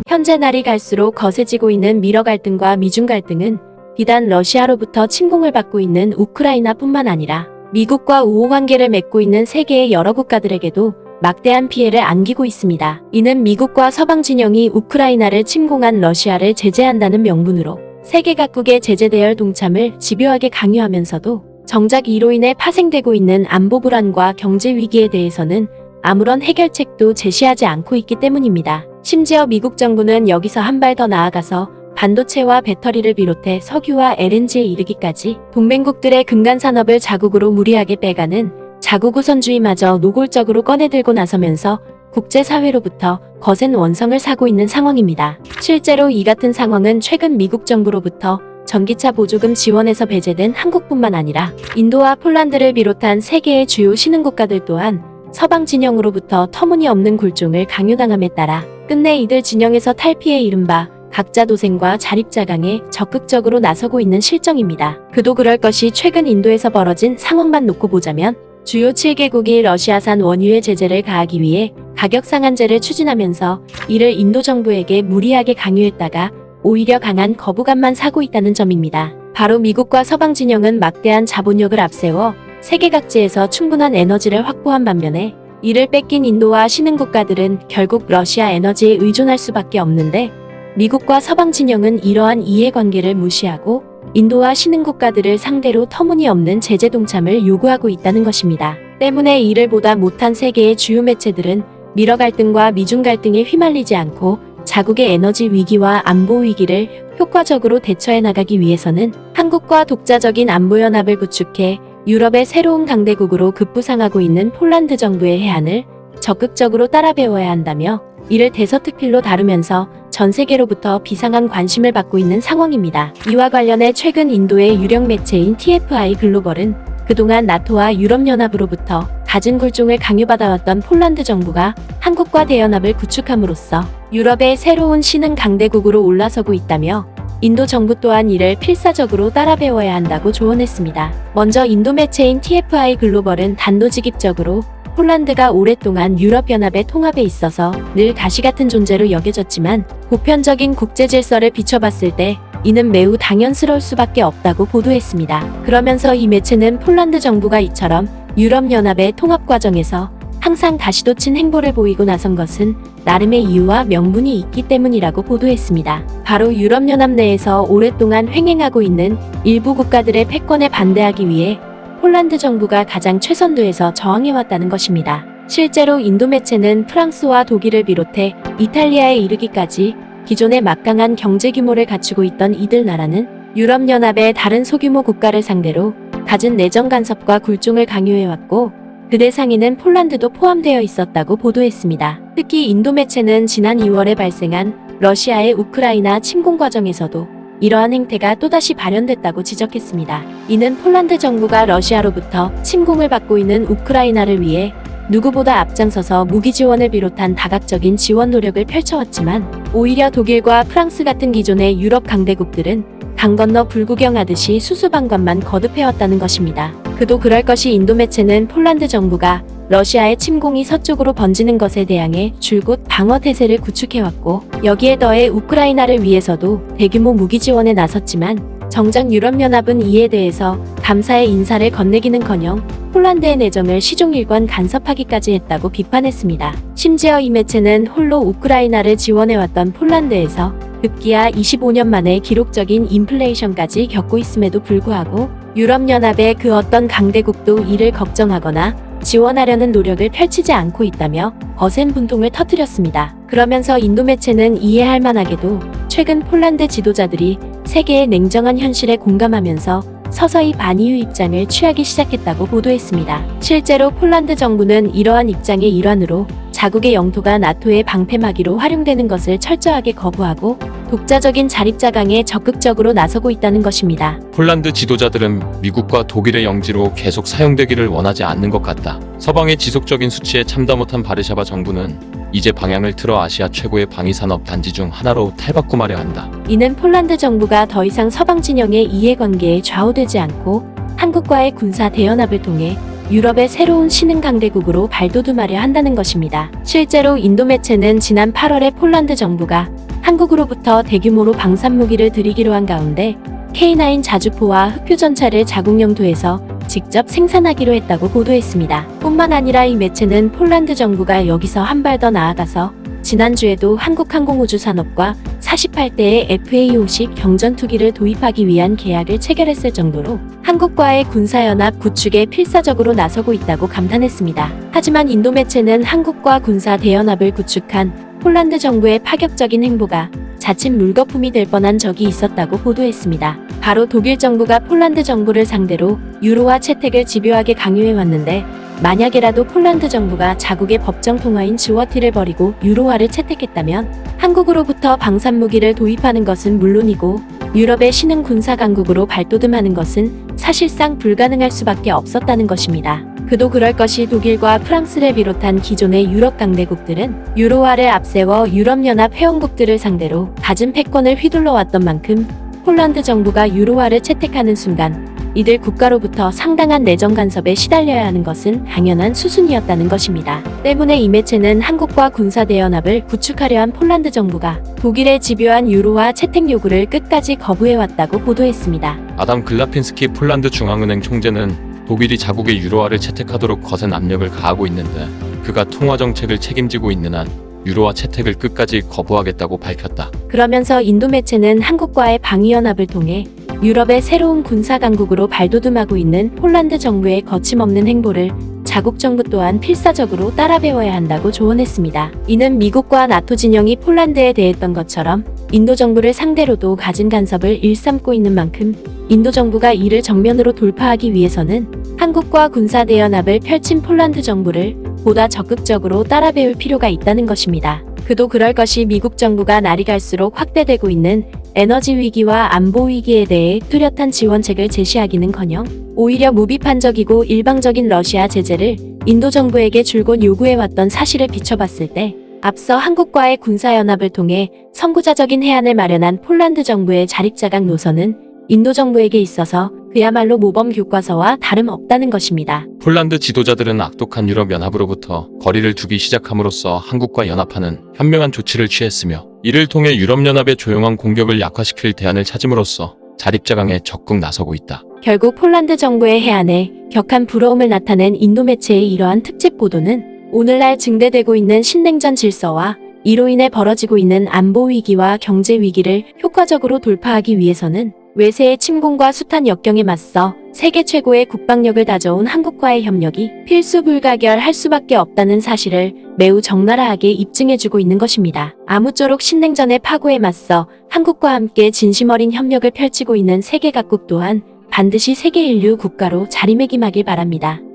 현재 날이 갈수록 거세지고 있는 미러 갈등과 미중 갈등은 비단 러시아로부터 침공을 받고 있는 우크라이나뿐만 아니라 미국과 우호 관계를 맺고 있는 세계의 여러 국가들에게도 막대한 피해를 안기고 있습니다. 이는 미국과 서방 진영이 우크라이나를 침공한 러시아를 제재한다는 명분으로 세계 각국의 제재 대열 동참을 집요하게 강요하면서도 정작 이로 인해 파생되고 있는 안보 불안과 경제 위기에 대해서는 아무런 해결책도 제시하지 않고 있기 때문입니다. 심지어 미국 정부는 여기서 한 발 더 나아가서 반도체와 배터리를 비롯해 석유와 LNG에 이르기까지 동맹국들의 근간 산업을 자국으로 무리하게 빼가는 자국 우선주의마저 노골적으로 꺼내들고 나서면서 국제사회로부터 거센 원성을 사고 있는 상황입니다. 실제로 이 같은 상황은 최근 미국 정부로부터 전기차 보조금 지원에서 배제된 한국뿐만 아니라 인도와 폴란드를 비롯한 세계의 주요 신흥국가들 또한 서방 진영으로부터 터무니없는 굴종을 강요당함에 따라 끝내 이들 진영에서 탈피해 이른바 각자 도생과 자립자강에 적극적으로 나서고 있는 실정입니다. 그도 그럴 것이 최근 인도에서 벌어진 상황만 놓고 보자면 주요 7개국이 러시아산 원유의 제재를 가하기 위해 가격 상한제를 추진하면서 이를 인도 정부에게 무리하게 강요했다가 오히려 강한 거부감만 사고 있다는 점입니다. 바로 미국과 서방 진영은 막대한 자본력을 앞세워 세계 각지에서 충분한 에너지를 확보한 반면에 이를 뺏긴 인도와 신흥국가들은 결국 러시아 에너지에 의존할 수밖에 없는데 미국과 서방 진영은 이러한 이해관계를 무시하고 인도와 신흥국가들을 상대로 터무니없는 제재 동참을 요구하고 있다는 것입니다. 때문에 이를 보다 못한 세계의 주요 매체들은 미러 갈등과 미중 갈등에 휘말리지 않고 자국의 에너지 위기와 안보 위기를 효과적으로 대처해 나가기 위해서는 한국과 독자적인 안보연합을 구축해 유럽의 새로운 강대국으로 급부상하고 있는 폴란드 정부의 해안을 적극적으로 따라 배워야 한다며 이를 대서특필로 다루면서 전 세계로부터 비상한 관심을 받고 있는 상황입니다. 이와 관련해 최근 인도의 유력 매체인 TFI 글로벌은 그동안 나토와 유럽연합으로부터 갖은 굴종을 강요받아왔던 폴란드 정부가 한국과 대연합을 구축함으로써 유럽의 새로운 신흥 강대국으로 올라서고 있다며 인도 정부 또한 이를 필사적으로 따라 배워야 한다고 조언했습니다. 먼저 인도 매체인 TFI 글로벌은 단도직입적으로 폴란드가 오랫동안 유럽연합의 통합에 있어서 늘 가시 같은 존재로 여겨졌지만 보편적인 국제 질서를 비춰봤을 때 이는 매우 당연스러울 수밖에 없다고 보도했습니다. 그러면서 이 매체는 폴란드 정부가 이처럼 유럽연합의 통합 과정에서 항상 가시돋친 행보를 보이고 나선 것은 나름의 이유와 명분이 있기 때문이라고 보도했습니다. 바로 유럽연합 내에서 오랫동안 횡행하고 있는 일부 국가들의 패권에 반대하기 위해 폴란드 정부가 가장 최선두에서 저항해왔다는 것입니다. 실제로 인도 매체는 프랑스와 독일을 비롯해 이탈리아에 이르기까지 기존의 막강한 경제 규모를 갖추고 있던 이들 나라는 유럽연합의 다른 소규모 국가를 상대로 갖은 내정 간섭과 굴종을 강요해왔고 그 대상에는 폴란드도 포함되어 있었다고 보도했습니다. 특히 인도 매체는 지난 2월에 발생한 러시아의 우크라이나 침공 과정에서도 이러한 행태가 또다시 발현됐다고 지적했습니다. 이는 폴란드 정부가 러시아로부터 침공을 받고 있는 우크라이나를 위해 누구보다 앞장서서 무기 지원을 비롯한 다각적인 지원 노력을 펼쳐왔지만 오히려 독일과 프랑스 같은 기존의 유럽 강대국들은 강 건너 불구경하듯이 수수방관만 거듭해왔다는 것입니다. 그도 그럴 것이 인도 매체는 폴란드 정부가 러시아의 침공이 서쪽으로 번지는 것에 대항해 줄곧 방어 태세를 구축해왔고 여기에 더해 우크라이나를 위해서도 대규모 무기 지원에 나섰지만 정작 유럽연합은 이에 대해서 감사의 인사를 건네기는커녕 폴란드의 내정을 시종일관 간섭하기까지 했다고 비판했습니다. 심지어 이 매체는 홀로 우크라이나를 지원해왔던 폴란드에서 급기야 25년 만에 기록적인 인플레이션까지 겪고 있음에도 불구하고 유럽연합의 그 어떤 강대국도 이를 걱정하거나 지원하려는 노력을 펼치지 않고 있다며 거센 분통을 터뜨렸습니다. 그러면서 인도 매체는 이해할 만하게도 최근 폴란드 지도자들이 세계의 냉정한 현실에 공감하면서 서서히 반이유 입장을 취하기 시작했다고 보도했습니다. 실제로 폴란드 정부는 이러한 입장의 일환으로 자국의 영토가 나토의 방패막이로 활용되는 것을 철저하게 거부하고 독자적인 자립자강에 적극적으로 나서고 있다는 것입니다. 폴란드 지도자들은 미국과 독일의 영지로 계속 사용되기를 원하지 않는 것 같다. 서방의 지속적인 수치에 참다 못한 바르샤바 정부는 이제 방향을 틀어 아시아 최고의 방위산업 단지 중 하나로 탈바꿈하려 한다. 이는 폴란드 정부가 더 이상 서방 진영의 이해관계에 좌우되지 않고 한국과의 군사 대연합을 통해 유럽의 새로운 신흥 강대국으로 발돋움하려 한다는 것입니다. 실제로 인도 매체는 지난 8월에 폴란드 정부가 한국으로부터 대규모로 방산무기를 들이기로 한 가운데 K9 자주포와 흑표전차를 자국 영토에서 직접 생산하기로 했다고 보도했습니다. 뿐만 아니라 이 매체는 폴란드 정부가 여기서 한 발 더 나아가서 지난주에도 한국항공우주산업과 48대의 FA-50 경전투기를 도입하기 위한 계약을 체결했을 정도로 한국과의 군사연합 구축에 필사적으로 나서고 있다고 감탄했습니다. 하지만 인도 매체는 한국과 군사 대연합을 구축한 폴란드 정부의 파격적인 행보가 자칫 물거품이 될 뻔한 적이 있었다고 보도했습니다. 바로 독일 정부가 폴란드 정부를 상대로 유로화 채택을 집요하게 강요해왔는데 만약에라도 폴란드 정부가 자국의 법정 통화인 즈워티를 버리고 유로화를 채택했다면 한국으로부터 방산무기를 도입하는 것은 물론이고 유럽의 신흥 군사 강국으로 발돋움하는 것은 사실상 불가능할 수밖에 없었다는 것입니다. 그도 그럴 것이 독일과 프랑스를 비롯한 기존의 유럽 강대국들은 유로화를 앞세워 유럽연합 회원국들을 상대로 갖은 패권을 휘둘러 왔던 만큼 폴란드 정부가 유로화를 채택하는 순간 이들 국가로부터 상당한 내정 간섭에 시달려야 하는 것은 당연한 수순이었다는 것입니다. 때문에 이 매체는 한국과 군사 대연합을 구축하려 한 폴란드 정부가 독일의 집요한 유로화 채택 요구를 끝까지 거부해왔다고 보도했습니다. 아담 글라핀스키 폴란드 중앙은행 총재는 독일이 자국의 유로화를 채택하도록 거센 압력을 가하고 있는데 그가 통화 정책을 책임지고 있는 한 유로화 채택을 끝까지 거부하겠다고 밝혔다. 그러면서 인도 매체는 한국과의 방위연합을 통해 유럽의 새로운 군사 강국으로 발돋움하고 있는 폴란드 정부의 거침없는 행보를 자국 정부 또한 필사적으로 따라 배워야 한다고 조언했습니다. 이는 미국과 나토 진영이 폴란드에 대했던 것처럼 인도 정부를 상대로도 갖은 간섭을 일삼고 있는 만큼 인도 정부가 이를 정면으로 돌파하기 위해서는 한국과 군사 대연합을 펼친 폴란드 정부를 보다 적극적으로 따라 배울 필요가 있다는 것입니다. 그도 그럴 것이 미국 정부가 날이 갈수록 확대되고 있는 에너지 위기와 안보 위기에 대해 뚜렷한 지원책을 제시하기는커녕 오히려 무비판적이고 일방적인 러시아 제재를 인도 정부에게 줄곧 요구해왔던 사실을 비춰봤을 때 앞서 한국과의 군사연합을 통해 선구자적인 해안을 마련한 폴란드 정부의 자립자각 노선은 인도 정부에게 있어서 그야말로 모범 교과서와 다름없다는 것입니다. 폴란드 지도자들은 악독한 유럽연합으로부터 거리를 두기 시작함으로써 한국과 연합하는 현명한 조치를 취했으며 이를 통해 유럽연합의 조용한 공격을 약화시킬 대안을 찾음으로써 자립자강에 적극 나서고 있다. 결국 폴란드 정부의 해안에 격한 부러움을 나타낸 인도 매체의 이러한 특집 보도는 오늘날 증대되고 있는 신냉전 질서와 이로 인해 벌어지고 있는 안보 위기와 경제 위기를 효과적으로 돌파하기 위해서는 외세의 침공과 숱한 역경에 맞서 세계 최고의 국방력을 다져온 한국과의 협력이 필수 불가결할 수밖에 없다는 사실을 매우 적나라하게 입증해주고 있는 것입니다. 아무쪼록 신냉전의 파고에 맞서 한국과 함께 진심 어린 협력을 펼치고 있는 세계 각국 또한 반드시 세계 인류 국가로 자리매김하길 바랍니다.